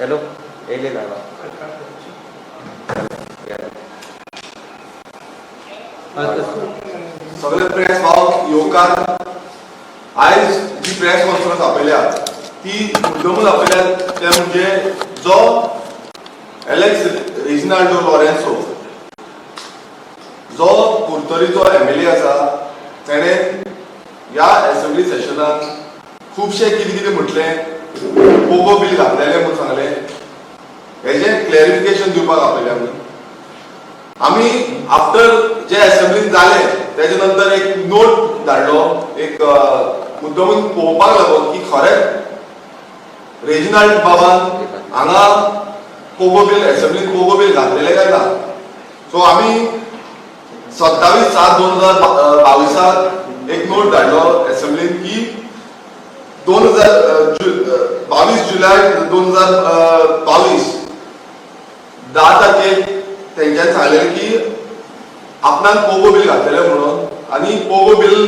Hello एले लावा सगळे प्रेस भाव येवकार आयज जी प्रेस कॉन्फरन्स आपयल्या ती मुद्दमूच आपयल्या ते म्हणजे जो एलेक्स रेजिनाल्डो लॉरेन्सो जो कुर्तोरीचो MLA आसा तेणे ह्या असेंब्ली सेशनात खूबशे कितें कितें म्हटलें पोगो बील घातलेले म्हणून सांगले हेजें क्लॅरिफिकेशन दिवपाक आपयल्या आमी आफ्टर जे असेंब्लीन जाले तेजे नंतर एक नोट धाडलो एक मुद्दमून पळोवपाक लागून की खरेंच रेजिनाल्ड बाबान हांगा पोगो बील असेंब्लीन पोगो बील घातलेले काय ना सो आमी 27/7/2022 एक नोट धाडलो असेंब्लीन की 22 जुलय 2022 10 तारखेक तेंच्यान सांगलेलें की आपणान पोगो बील घातलेले म्हणून आनी पोगो बील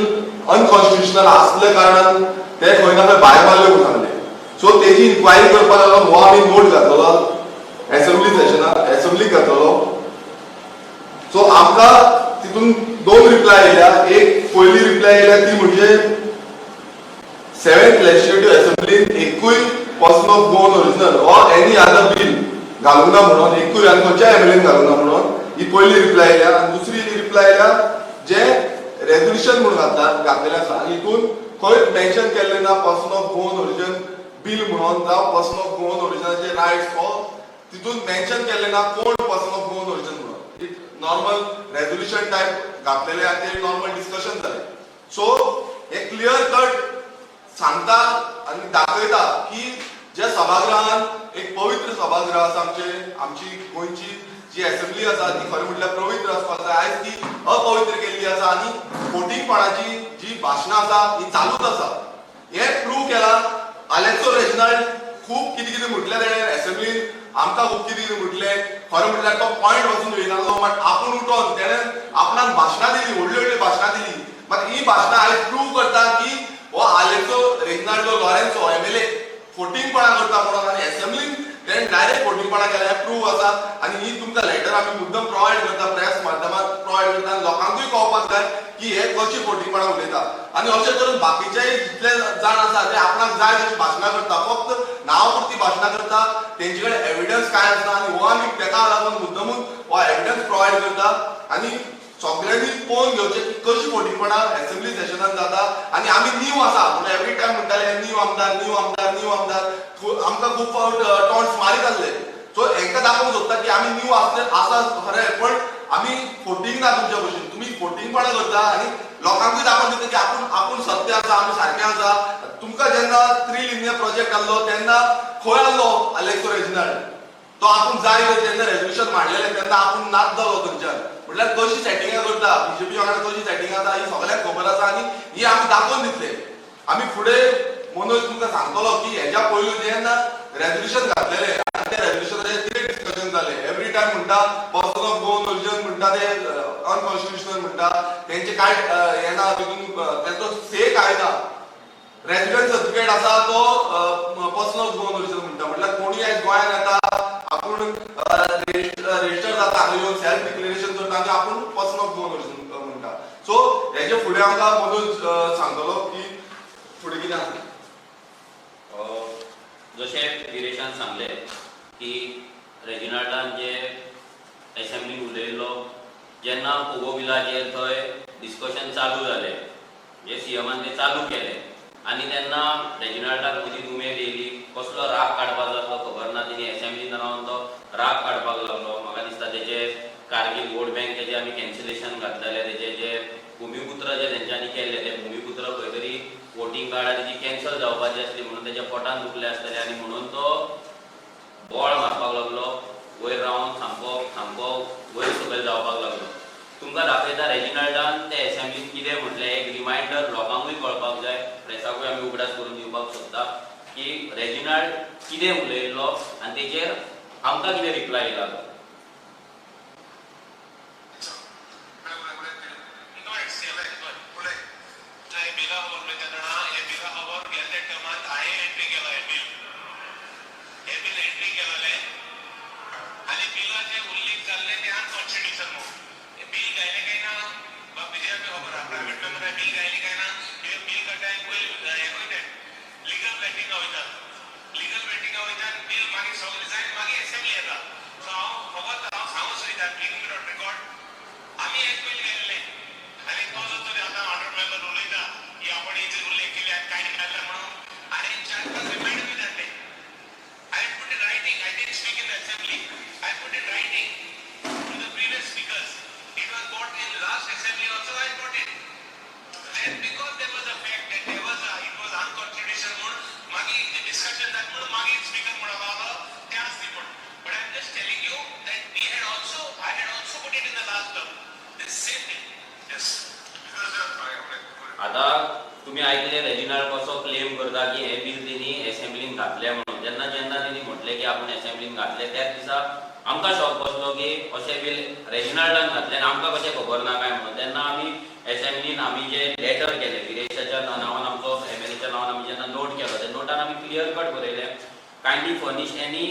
अनकॉन्स्टिट्युशनल आसल्या कारणान ते खंय ना खंय भायर मारले म्हणून सांगले सो तेजी इन्क्वायरी करपाक लागून हो आमी नोट घातलो असेंब्ली सेशनाक असेंब्लीक घातलो सो आमकां तितून 2 रिप्लाय येयल्या एक पयली रिप्लाय येयल्या ती म्हणजे 7th लेजिस्लेटिव्ह असेंब्लीन एकूय person of Goan original or any other bill घालूंक ना म्हणून एकूय आनी खंयच्याय MLAन घालूंक ना म्हणून ही पयली रिप्लाय येयल्या आनी दुसरी रिप्लाय येयल्या जे रेजोल्युशन म्हणून घातलेलें आसा हितून खंय मेन्शन केल्लें ना person of Goan origin bill म्हणून जावं पर्सन ऑफ गोवन ओरिजिनाचे रायट्स ऑर तितून मेन्शन केल्लें ना कोण पर्सन ऑफ गोवन ओरिजिन म्हणून नॉर्मल रेजोल्युशन टाइप घातलेले आनी ते नॉर्मल डिस्कशन जालें सो एक क्लियर कट सांगता आनी दाखयता की ज्या सभागृहान एक पवित्र सभागृह आसा आमची गोंयची जी असेंब्ली आसा ती खरें म्हटल्यार पवित्र आसपाक जाय आयज ती अपवित्र केल्ली आसा आनी खोटीपणाची जी भाशणां आसा ती चालूच आसा हे प्रूव केला अलेक्सो रेजिनाल्ड खूब कितें कितें म्हटलें तेणें असेंब्लीन आमकां खूब कितें कितें म्हटलें खरें म्हटल्यार तो पॉयंट वचून येयनासलो बट आपूण उठोन तेणें आपणाक भाशणां दिली व्हडली व्हडली भाशणां दिली मात ही भाशणां आयज प्रूव करता की हो अलेक्सो रेजिनाल्डो लॉरेन्सो MLA फोटिंगपणा करता म्हणून आनी असेंब्लीन तेणें डायरेक्ट फोटिंगपणा केलें हें प्रूव आसा आनी ही तुमकां लेटर आमी मुद्दम प्रोवायड करता प्रेस माध्यमांत प्रोवायड करता आनी लोकांकूय कळपाक जाय की हे कशी फोटिंगपणा उलयता आनी अशें करून बाकीचेय जितले जाण आसा ते आपणाक जाय तशी भाशणां करता फक्त नांव पुरती भाशणां करता तेंचे कडेन एविडन्स काय आसना आनी हो आमी तेका लागून मुद्दमून हो एविडन्स प्रोवायड करता आनी सगळ्यांनी पळोवन घेवचें की कशी फोटिंगपणा असेंब्ली सेशनान जाता आनी आमी नीव आसा म्हणून एवरी टायम म्हणटाले नीव आमदार नीव आमदार नीव आमदार आमकां खूब फावट टॉन्ट्स मारीत आसले सो हेंकां दाखोवंक सोदता की आमी नीव आसा खरें पण आमी फोटिंग ना तुमच्या भशेन तुमी फोटिंगपणा करता आनी लोकांकूय दाखोवन दिता की आपूण सत्य आसा आमी सारके आसा तुमकां जेन्ना 3 लिनियर प्रोजेक्ट आसलो तेन्ना खंय आसलो अलेक्सो रेजिनाल्ड तो आपूण जाय जेन्ना रेजोल्युशन मांडलेलें तेन्ना आपूण नाच जालो थंयच्यान म्हटल्यार कशी सेटिंगां करता BJP वांगडा कशी सेटिंग आसा ही सगळ्यांक खबर आसा आनी ही आमी दाखोवन दितले आमी फुडें मनोज तुमकां सांगतलो की हेच्या पयलू जेन्ना रेजोल्युशन घातलेलें आनी त्या रेजोल्युशनाचेर कितें डिस्कशन जालें एवरी टायम म्हणटा पर्सन ऑफ गोवन ओरिजिन म्हणटा ते अनकॉन्स्टिट्युशनल म्हणटा तेंचे कांय हें ना तितून तेंचो से कांय ना रेजिडेंट सर्टिफिकेट आसा तो पर्सन ऑफ गोवन ओरिजिन म्हणटा म्हटल्यार कोणूय आयज गोंयांत येता आपूण रजिस्टर जाता हांगा येवन सेल्फ डिक्लेरेशन करता आनी आपूण पर्सन ऑफ गोवन ओरिजिन म्हणटा सो हेजे फुडें आमकां मनोज सांगतलो की फुडें कितें आसा. जशें गिरीशान सांगले की रेजिनाल्डान जे एसेंब्लीन उलयल्लो जेन्ना पोगो बिलाचेर थंय डिस्कशन चालू जालें जे सीएमान ते चालू केले आनी तेन्ना रेजिनाल्डाक मदीं उमेद येयली कसलो राग काडपाक लागलो खबर ना. तिणी एसेंब्लीन रावन तो राग काडपाक लागलो. म्हाका दिसता तेजे कारगील वोट बँकेचे आमी कॅन्सलेशन घातलेले तेजे जे भुमिपुत्र जे तेंच्यांनी केल्ले ते भुमिपुत्र खंय तरी वोटींग कार्डां तेजी कॅन्सल जावपाची आसली म्हणून तेज्या पोटान दुखले आसतले आनी म्हणून तो बोळ मारपाक लागलो. वयर रावन सामको सामको वयर सकयल जावपाक लागलो. तुमकां दाखयता रेजिनाल्डान ते एसेंब्लीन कितें म्हटलें. एक रिमायंडर लोकांकूय कळपाक जाय, प्रेसाकूय आमी उगडास करून दिवपाक सोदता की रेजिनाल्ड कितें उलयल्लो आनी तेजेर आमकां कितें रिप्लाय येयला तो. आता तुम्ही ऐकले रेजिनाल्ड कसो क्लेम करता की हे बिल तिनी एसेंब्लीन घातले म्हणून. जेन्ना जेन्ना तिनी म्हटले की आपण एसेंब्लीन घातले त्याच दिसा आमकां शॉक बसलो की अशें बिल रेजिनाल्डान घातले आनी आमकां कशें खबर ना काय म्हणून. तेन्ना आमी एसेंब्लीन आमी जे लेटर केले गिरीशाच्या नांवान आमचो एमएलएच्या नांवान आमी जेन्ना नोट केलो त्या नोटान आमी क्लियर कट बरयले kindly furnish any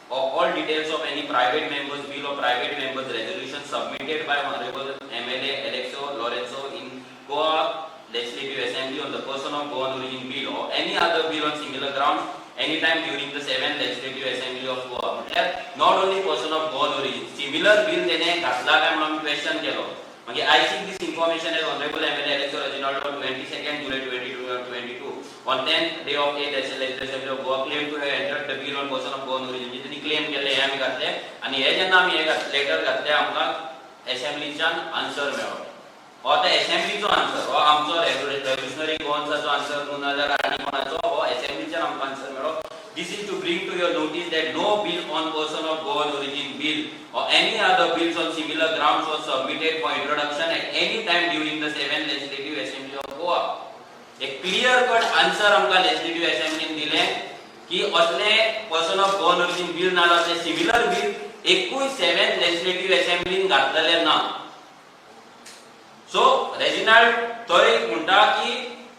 all details of any private members bill or private members resolution submitted by honorable MLA Alexo Lorenzo in Goa Legislative Assembly on the person of Goan origin bill or any other bill on similar grounds anytime during the 7th Legislative Assembly of Goa. म्हटल्यार not only person of Goan origin similar bill तेने घातला काय म्हणून question केलो. मागीर I seek this information as honorable MLA Alexo Reginald on 22nd July 2022 on 10th day of 8th Legislative Assembly of Goa claim to have entered the bill on person of Goan origin. जितनी claim केले हे आमी घातले आनी हे जेन्ना आमी हे लेटर घातले आमकां एसेंब्लीच्यान आन्सर मेळ्ळो. हो ते एसेंब्लीचो आन्सर, हो आमचो रेव्होल्युशनरी गोवन्साचो आन्सर न्हू नाल्यार आनी कोणाचो, हो एसेंब्लीच्यान आमकां आन्सर मेळ्ळो. This is to bring to your notice that no bill on person of Goan origin bill or any other bills on similar grounds was submitted for introduction at any time during the 7th Legislative Assembly of Goa. एक clear cut answer आमकां legislative असेंब्लीन दिले की असले person of Goan origin bill नाला ते similar bill एकूय 7th legislative असेंब्लीन घातलेले ना. सो रेजिनाल्ड थंय म्हणटा की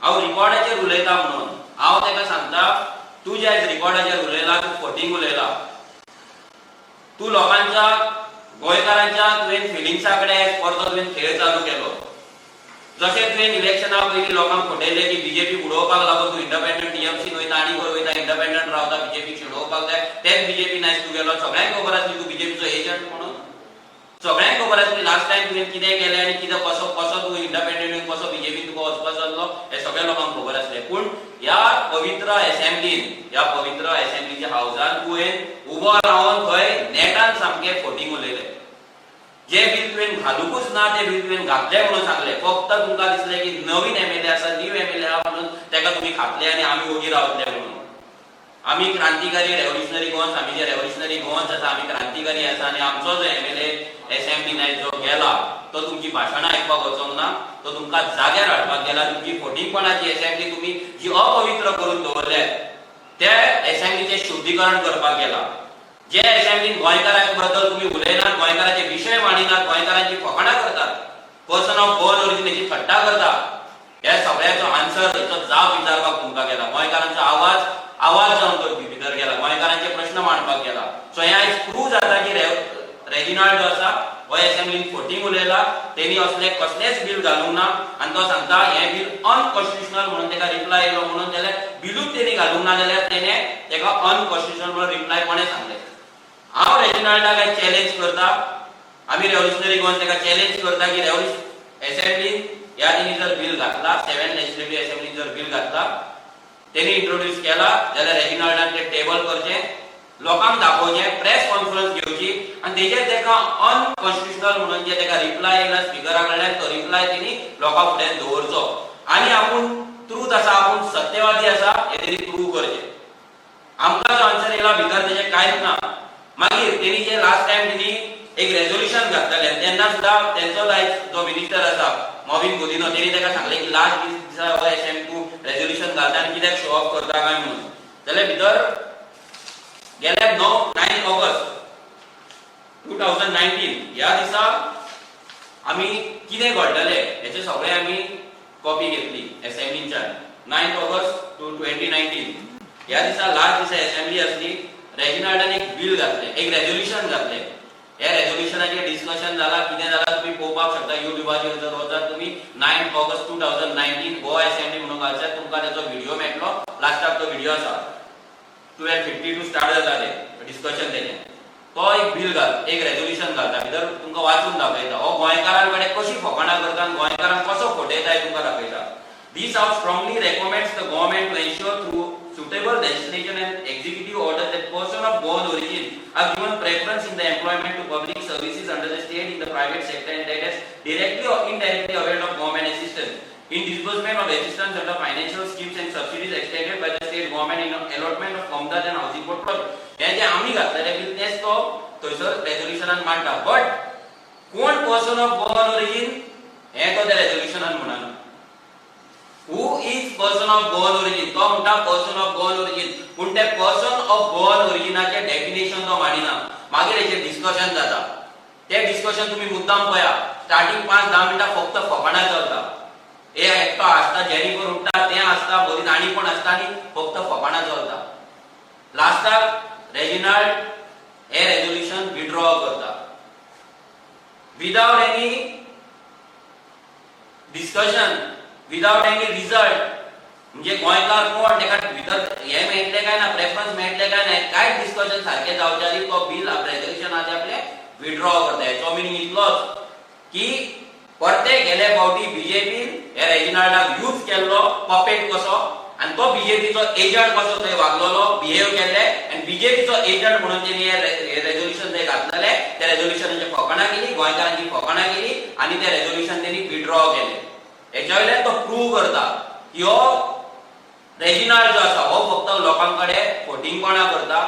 हांव रिकॉर्डाचेर उलयता म्हणून. हांव तेका सांगता तू जे रिकॉर्डाचेर उलयला तू फोटींग उलयला. तू लोकांच्या गोंयकारांच्या तुवें फिलिंग्सा कडेन परतो तुवें खेळ चालू केलो. जशें तुवें इलेक्शना पयलीं लोकांक फटयले की बीजेपी उडोवपाक लागून तूं इंडिपेंडंट टीएमसीन वयता आनी खंय वयता इंडिपेंडंट रावता बीजेपी चिडोवपाक जाय तेच बीजेपी नायस तूं गेलो. सगळ्यांक खबर आसली तूं बीजेपीचो एजंट म्हणून. सगळ्यांक खबर आसली लास्ट टायम तुवें कितें केलें आनी कितें कसो कसो तूं इंडिपेंडंट कसो बीजेपीन तुका वचपाचो आसलो हें सगळ्या लोकांक खबर आसलें. पूण ह्या पवित्र एसेंब्लीन ह्या पवित्र एसेंब्लीच्या हावजान तुवें उबो रावन थंय नेटान सामकें फोटींग उलयलें. जे बिल तुवें घालूकूच ना ते बिल तुवें घातले म्हणून सांगले. फक्त तुमकां दिसलें की नवीन एमएलए आसा न्यू एमएलए आहा म्हणून तेका तुमी खातले आनी आमी ओगी रावतले म्हणून. आमी क्रांतिकारी रेव्होल्युशनरी गोवन्स आमी जे रेव्होल्युशनरी गोवन्स आसा आमी क्रांतिकारी आसा आनी आमचो जो एमएलए एसेंब्लीन जो गेला तो तुमची भाशणां आयकपाक वचोंक ना. तो तुमकां जाग्यार हाडपाक गेला. तुमची फोटींगपणाची एसेंब्ली तुमी जी अपवित्र करून दवरल्या त्या एसेंब्लीचें शुद्धीकरण करपाक गेला. जे एसेंब्लीन गोंयकारांबद्दल तुमी उलयनात, गोंयकारांचे विशय मांडिनात, गोंयकारांची फकाणां करतात, पर्सन ऑफ गोवन ओरिजिनेची थट्टा करतात, ह्या सगळ्याचो आन्सर तेचो जाप विचारपाक तुमकां गेला. गोंयकारांचो आवाज जावन तो भितर गेला. गोंयकारांचे प्रश्न मांडपाक गेला. सो हें आयज प्रूव जाता की रेजिनाल्ड जो आसा हो असेंब्लीन फोटिंग उलयला तेनी असले कसलेच बिल घालूंक ना आनी तो सांगता हे बिल अनकॉन्स्टिट्यूशनल म्हणून तेका रिप्लाय येयलो म्हणून जाल्यार बिलूच तेणी घालूंक ना जाल्यार तेणे तेका अनकॉन्स्टिट्यूशनल म्हणून रिप्लाय कोणे सांगले हांव रेजिनाल्डाक चॅलेंज करता आमी रेव्होल्युशनरी गोवन तेका चॅलेंज करता की असेंब्लीन ह्या दिनी जर बिल घातला 7 लेजिस्लेटिव्ह असेंब्लीन जर बिल घातला तेणी इंट्रोड्यूस केला जाल्यार रेजिनाल्डान ते टेबल करचे लोकांक दाखोवचे प्रेस कॉन्फरन्स घेवची आणि तेजेर तेका अनकॉन्स्टिट्यूशनल म्हणून जे तेका रिप्लाय येयला स्पीकरा कडल्यान तो रिप्लाय तेणी लोकां फुडें दवरचो आनी आपूण ट्रूथ आसा आपूण सत्यवादी आसा हे तेणी प्रूव करचे आमकां जो आन्सर येयला भितर तेजे कांयच ना मागीर तेणी जे लास्ट टाइम तेणी एक रेझोल्यूशन घातलेले तेन्ना सुद्धा तेंचो जो मिनिस्टर आसा मॉविन गुदिनो तेणी तेका सांगले की लास्ट दिसा हो तूं रेझोल्यूशन घालता आनी कित्याक शो ऑफ करता काय म्हणून जाल्यार भितर गेल्या 9 ऑगस्ट 2019 ह्या दिसा आमी कितें घडलेले हेचे सगळे आमी कॉपी घेतली असेंब्लीच्यान 9 ऑगस्ट 2019 ह्या दिसा लास्ट दिसा असेंब्ली आसली रेजिनाल्डान एक बिल घातले एक रेझोल्यूशन घातले हे रेझोल्यूशनाचेर डिस्कशन जाला कितें जाला तुम्ही पळोवपाक शकता युट्यूबाचेर जर वचात तुम्ही 9 ऑगस्ट 2019 गोवा असेंब्ली म्हणून घालच्यात तुमकां तेचो व्हिडिओ मेळटलो लास्टाक तो व्हिडिओ आसा 12:52 स्टार्ट जाता ते डिस्कशन तेजें तो एक बिल घाल एक रेझोल्यूशन घालता भितर तुमकां वाचून दाखयता हो गोंयकारां कडेन कशी फकाणां करता आनी गोंयकारांक कसो फटयता हे तुमकां दाखयता This House strongly recommends the government to ensure through suitable legislation and executive order that persons of Goan origin are given preference in the employment to public services under the state in the private sector and that is directly or indirectly availed of government assistance. In disbursement of assistance under financial schemes and subsidies extended by the state government in allotment of Kamdad and housing board project. हे जे आम्ही घातलेले bill तेच तो थंयसर रेझोल्यूशनान मांडटा but कोण person of Goan origin हे तो त्या रेझोल्यूशनान म्हणना Who is person of Goan origin? तो म्हणटा person of Goan origin. पण ते person of Goan originaचे डेफिनेशन तो माडिना. मागीर हेचे डिस्कशन जाता. ते डिस्कशन तुम्ही मुद्दाम पळया. स्टार्टिंग 5-10 मिनिटां फक्त फकाणां चलता. हे एकटो आसता जेनिफर उठता ते आसता मदीं आनी कोण आसता आनी फक्त फकाणां चलता. लास्टाक रेजिनाल्ड हे रेझोल्यूशन विथड्रॉ करता. Without any discussion without any result म्हणजे गोंयकार कोण तेका भितर हे मेळटले काय ना प्रेफरन्स मेळटले काय ना काय डिस्कशन सारखे जावच्या आदी तो बिल रेझोल्यूशन आदी आपले विथड्रॉ करता हेचो मिनिंग इतलोच की परते गेले फावटी बीजेपीन हे रेजिनाल्डाक यूज केल्लो पपेट कसो आनी तो बीजेपीचो एजंट कसो थंय वागलोलो बिहेव केले आनी बीजेपीचो एजंट म्हणून तेणी हे रेझोल्यूशन थंय घातलेले त्या रेझोल्यूशनाची फकाणां केली गोंयकारांची फकाणां केली आनी ते रेझोल्यूशन तेणी विथड्रॉ केले हेच्या वयल्यान तो प्रूव करता की हो रेजिनाल्ड जो आसा हो फक्त लोकांकडे फोटिंगपणा करता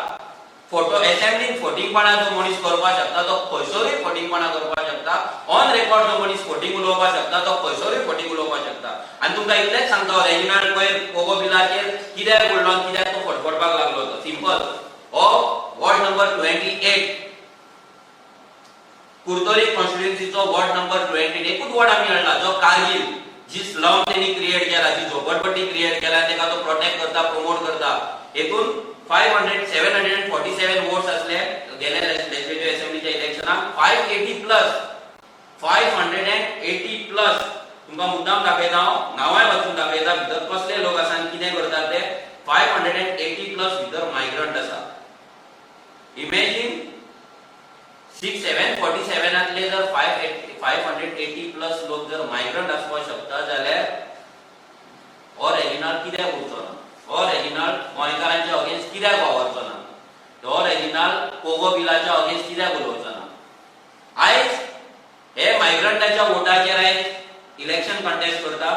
फोटो असेंब्लीन फोटिंगपणा जो मनीस करपाक शकता तो खंयसरूय फोटिंगपणा करपाक शकता ऑन रेकॉर्ड जो मनीस फोटिंग उलोवपाक शकता तो खंयसरूय फोटिंग उलोवपाक शकता आनी तुमकां इतलेंच सांगता रेजिनाल्ड पयर कोगो बिलाचेर कित्याक उरलो आनी कित्याक तो फटफटपाक लागलो तो सिंपल हो वॉर्ड नंबर 28 कुर्तोरी कॉन्स्टिट्युएन्सीचो वॉर्ड नंबर 28 एकूच वॉर्ड आमी हाडला जो कारगिल जी स्लम तेनी क्रिएट केला जी झोपडपट्टी क्रिएट केला तेका तो प्रोटेक्ट करता प्रमोट करता हेतून 747 वोट्स असले गेल्या लेजिस्लेटिव्ह असेंब्लीच्या इलेक्शनाक 580 प्लस तुमकां मुद्दाम दाखयता हांव नांवाय वाचून दाखयता भितर कसले लोक आसा आनी कितें करतात ते 580 प्लस भितर मायग्रंट आसा इमॅजिन 747 जर 580 प्लस लोक जर मायग्रंट आसपाक शकता जाल्यार हो रेजिनाल्ड कित्याक उरचो ना हो रेजिनाल्ड गोंयकारांच्या अगेन्स्ट कित्याक वावरचो ना हो रेजिनाल्ड कोगो बिलाच्या अगेन्स्ट कित्याक उलोवचो ना आयज हे मायग्रंटाच्या वोटाचेर आयज इलेक्शन कंटेस्ट करता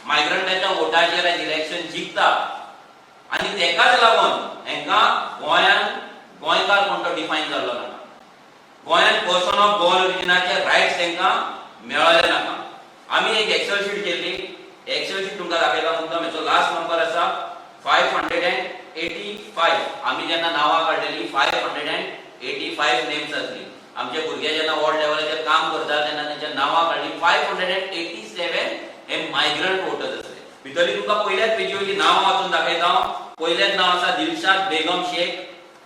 मायग्रंटाच्या वोटाचेर आयज इलेक्शन जिखता आनी तेकाच लागून हेंकां गोंयकार कोण तो डिफायन जाल्लो ना गोंयान पर्सन ऑफ गोवन ओरिजिनाचे राइट्स तेंकां मेळले नाका आमी एक एक्सेल शीट केल्ली एक्सेल शीट तुमकां दाखयता मुद्दाम हेचो लास्ट नंबर आसा 585 आमी जेन्ना नांवां काडलेली 585 नेम्स आसली आमचे भुरगे जेन्ना वॉर्ड लेवलाचेर काम करता तेन्ना तेंच्या नांवां काडली 587 हे मायग्रंट वोटर्स आसले भितरली तुमकां पयल्याच पेजीवयली नांवां वाचून दाखयता पयलेच नांव आसा दिलशाद बेगम शेख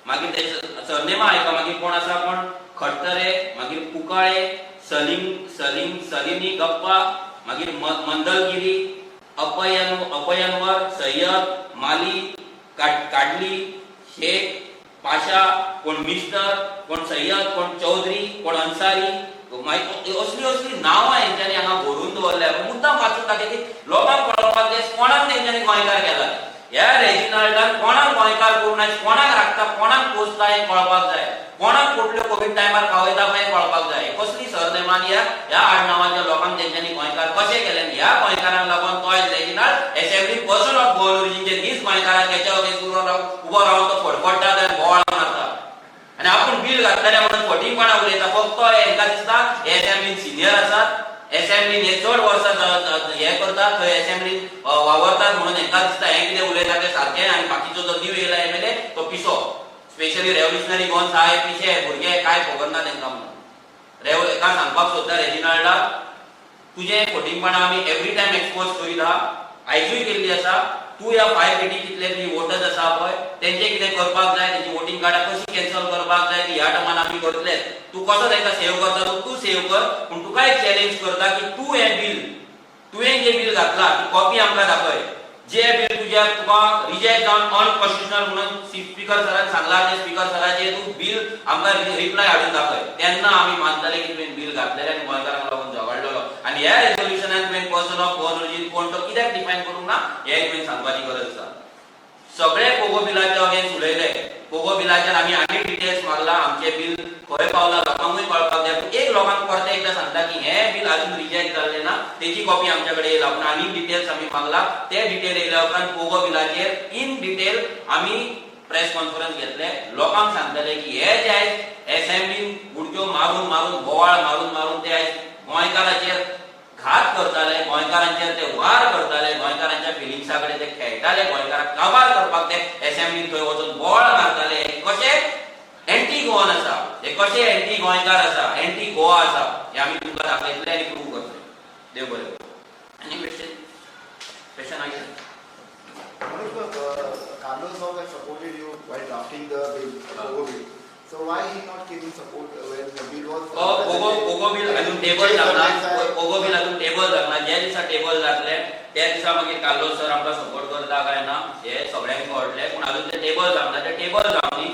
मागीर तेचे सरनेमा आयका मागीर कोण आसा कोण खट्टरे, मागीर कुकाळे, सलीमी गप्पा, मागीर मंदलगिरी, अपयनवर, सय्यद, माली, काडली, शेख, पाशा, कोण मिस्टर, कोण सय्यद, कोण चौधरी, कोण अन्सारी, असली नावां हेंच्यांनी हांगा बरोवन दवरल्या. मुद्दाम वाचून दाखय की लोकांक कळपाक जाय कोणाक तेंच्यांनी गोंयकार केला. ह्या रेजिनाल्डान कोणाक गोंयकार करून कोणाक राखता, कोणाक पोसता हें कळपाक जाय. कोणाक कुठल्यो कोविड टायमार खावयता हें कळपाक जाय. कसली सरनेमानी ह्या आडनावाच्या लोकांक तेंच्यांनी गोंयकार कशें केलें. ह्या गोंयकारांक लागून तो रेजिनाल्ड असेंब्लीन पर्सन ऑफ गोवन ओरिजिनचे हीच गोंयकाराक तेच्या अगेन्स्ट उबो रावन तो फडफडटा आनी बोवाळ मारता. आनी आपूण बील घातलेले म्हणून फटींगपणां उलयता. फक्त हेंका दिसता असेंब्लीन सिनियर आसात, असेंब्लीन हे चड वर्सां हे करतात, थंय असेंब्लीन वावरतात म्हणून हेंका दिसता हें कितें उलयता तें सारकें आनी बाकीचो जो न्यू येयला एमएलए तो पिसो. स्पेशली रेव्होल्युशनरी गोवन साहे पिशे भुरगे काय खबर ना तेंका म्हणून. एका सांगपाक सोदता रेजिनाल्डाक तुजें फटींगपणां आमी एवरी टायम एक्सपोज करीत आहा, आयजूय केल्ली आसा. तूं ह्या 580 कितले तुजी वोटर्स आसा पळय तेंचे कितें करपाक जाय, तेंची वोटिंग कार्डां कशी कॅन्सल करपाक जाय ती ह्या टायमान आमी करतले. तूं कसो तांकां सेव करता तूं सेव कर. पूण तुका एक चॅलेंज करता की तूं हें बील तुवें जें बील घातलां ती कॉपी आमकां दाखय. जे बील तुका रिजेक्ट जावन अनकॉन्स्टिट्युशनल म्हणून स्पीकर सरान सांगला ते स्पीकर सराचेर तूं बील आमकां रिप्लाय हाडून दाखय. तेन्ना आमी मानतले की तुवें बील घातलेलें आनी गोंयकारांक लागून झगडलेलो. आनी ह्या रेजोल्युशनान तुवें पर्सन ऑफ गोवन ओरिजीन कोण तो कित्याक डिफायन करूंक ना हें तुवें सांगपाची गरज आसा. सगळे पोगो बिलाचे अगेन्स्ट उलयले. पोगो बिलाचेर आमी आनी डिटेल्स मागला. आमचे बील खंय पावला लोकांकूय कळपाक जाय. पूण एक लोकांक परते एकदा सांगता की हें बील अजून रिजेक्ट जाल्लें ना, तेची कॉपी आमचे कडेन येयला. पूण आनी डिटेल्स आमी मागला. ते डिटेल येयल्या उपरांत पोगो बिलाचेर इन डिटेल आमी प्रेस कॉन्फरन्स घेतले. लोकांक सांगतले की हे जे आयज असेंब्लीन गुडक्यो मारून मारून बोवाळ मारून मारून ते आयज गोंयकाराचेर घात करताले, गोंयकारांचेर ते वार करताले, गोंयकारांच्या फिलिंग्सा कडेन ते खेळटाले, गोंयकारांक काबार करपाक ते असेंब्लीन थंय वचून बोवाळ मारताले. कशे एंटी गोवन आसा, हे कशे एंटी गोंयकार आसा, एंटी गोवा आसा हे आमी तुमकां दाखयतले आनी प्रूव करतले. देव बरें करूं. आनी क्वेश्चन आहे? Carlos Saub had supported you while drafting the bill, Pogo bill. So why he not giving support when the bill was? Pogo bill अजून टेबल लागना. Pogo bill अजून टेबल लागना. ज्या दिसा टेबल जातले त्या दिसा मागीर कार्लोस सर आमकां सपोर्ट करता काय ना हे सगळ्यांक कळटलें. पूण अजून ते टेबल जावना. ते टेबल जावनी,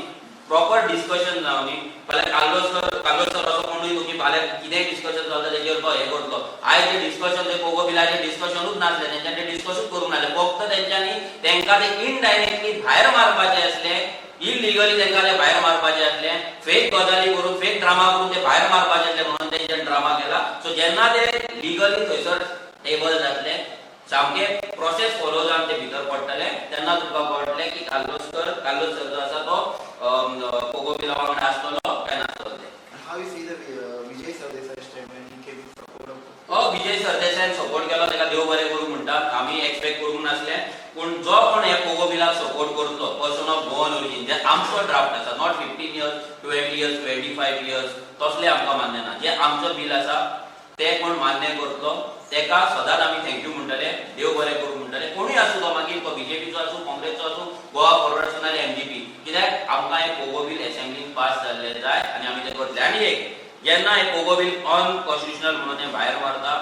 प्रॉपर डिस्कशन जावनी. फाल्यां कार्लोस सर असो कोणूय न्हू की फाल्यां कितेंय डिस्कशन जाता तेजेर तो हे करतलो. आयज जे डिस्कशन ते पोगो बिलाचेर डिस्कशनूच नासलें. तेंच्यांनी ते डिस्कसूच करूंक नासलें. फक्त तेंच्यांनी तेंकां ते इनडायरेक्टली भायर मारपाचें आसलें. इलिगली तेंकां ते भायर मारपाचें आसलें. फेक गजाली करून फेक ड्रामा करून ते भायर मारपाचें आसलें म्हणून तेंच्यानी ड्रामा केला. सो जेन्ना ते लिगली थंयसर टेबल जातले सामके प्रोसेस फॉलो जावन ते भितर पडटले तेन्ना तुका कळटलें की कार्लोस सर जो आसा तो पोगो बिला वांगडा आसतलो काय नासतलो ते. How you see the Vijay Sardesai statement? He came in support of. Vijay सरदेसायन सपोर्ट केलो ताका देव बरें करूं म्हणटात. आमी एक्सपेक्ट करूंक नासले. पूण जो कोण हे पोगो बिलाक सपोर्ट करतलो पर्सन ऑफ गोवन ओरिजीन जे आमचो ड्राफ्ट आसा नॉट 15 इयर्स 20 इयर्स 25 इयर्स तसले आमकां मान्य ना. जे आमचो बिल आसा ते कोण मान्य करतलो तेका सदांच आमी थँक्यू म्हणटले, देव बरें करूं म्हणटले. कोणूय आसूं तो मागीर तो बीजेपीचो आसूं, काँग्रेसचो आसूं, गोवा फॉरवर्ड आसूं नाल्यार एमजीपी. कित्याक आमकां हे पोगो बिल असेंब्लीन पास जाल्ले जाय आनी आमी ते करतले. आनी एक जेन्ना हे पोगो बिल अनकॉन्स्टिट्युशनल म्हणून हे भायर मारता,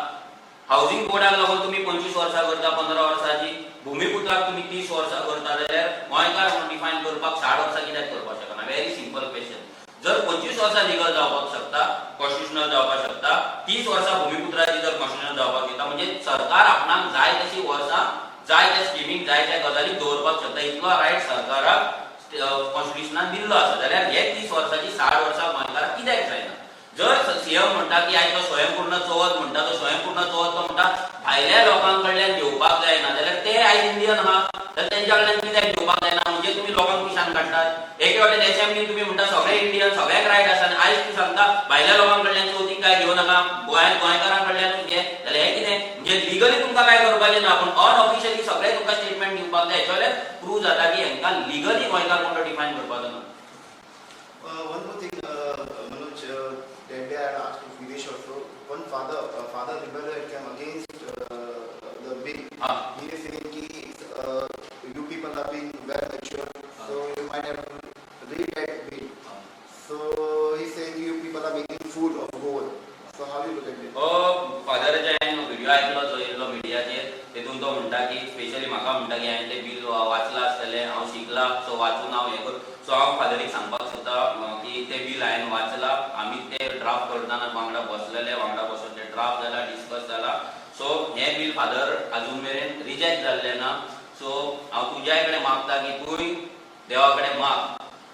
हावसिंग बोर्डाक लागून तुमी 25 वर्सां करता, 15 वर्सांची, भुमिपुत्राक तुमी 30 वर्सां करता जाल्यार गोंयकार म्हणून डिफायन करपाक 60 वर्सां कित्याक करपाक शकना? Very simple question. जर 25 वर्सां लिगल जावपाक शकता, कॉन्स्टिट्युशनल जावपाक शकता, 30 वर्सां भुमिपुत्राची जर कॉन्स्टिट्युशनल जावपाक शकता म्हणजे सरकार आपणाक जाय तशी वर्सां जाय त्या स्किमीक जाय त्या गजाली दवरपाक शकता. इतलो रायट सरकाराक कॉन्स्टिट्युशनान दिल्लो आसा. जाल्यार हे 30 वर्सांची 60 वर्सां गोंयकाराक कित्याक जायना? जर सीएम म्हणटा की आयज तो स्वयंपूर्ण चवथ म्हणटा, तो स्वयंपूर्ण चवथ तो म्हणटा भायल्या लोकां कडल्यान घेवपाक जायना जाल्यार ते आयज इंडियन आहा जाल्यार तेंच्या कडल्यान कित्याक घेवपाक जायना? म्हणजे तुमी लोकांक पिशान काडटात. एके वाटेन असेंब्लीन तुमी म्हणटा सगळे इंडियन, सगळ्याक रायट आसा आनी आयज तूं सांगता भायल्या लोकां कडल्यान चवथीक काय घेवं नाका, गोंयकारां कडल्यानूच घे. जाल्यार हे कितें? म्हणजे लिगली तुमकां काय करपाचें ना, पूण अनऑफिशियली सगळे तुमकां स्टेटमेंट दिवपाक जाय. हेच्या वयल्यान प्रूव जाता की हांकां लिगली गोंयकार कोण डिफायन करपाचो ना. One more thing, Manoj, that day I had asked to Videsh also. One father rebel had come against the bill. He is saying that you people are being well mature, so you might have to read that bill. So he's saying you people म्हणटा की specially म्हाका म्हणटा की हांवें तें bill वाचलां आसतलें, हांव शिकला सो वाचून हांव हें कर. सो हांव फादरीक सांगपाक सोदता की तें बिल हांवें वाचलां, आमी तें ड्राफ्ट करताना वांगडा बसलेले, वांगडा बसून तें ड्राफ्ट जाला, डिस्कस जाला. सो हें बिल फादर अजून मेरेन रिजेक्ट जाल्लें ना. सो हांव तुज्याय कडेन मागता की तूंय देवा कडेन माग,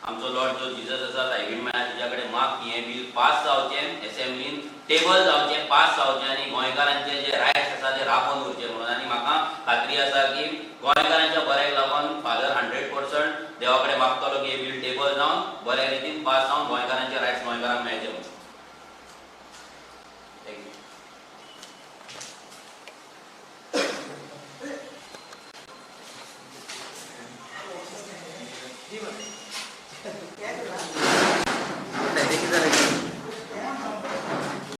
आमचो लॉर्ड जो जिजस आसा सायबीण मेळ्ळा तुज्या कडेन माग की हें बिल पास जावचें, एसेंब्लीन टेबल जावचें, पास जावचें आनी गोंयकारांचे जे रायट्स आसा ते राखून उरचे म्हणून. आनी म्हाका खात्री आसा की गोंयकारांच्या बऱ्याक लागून फादर 100% देवा कडेन मागतलो की हे बिल टेबल जावन बऱ्या रितीन पास जावन गोंयकारांचे रायट्स गोंयकारांक मेळचे म्हणून. थँक्यू.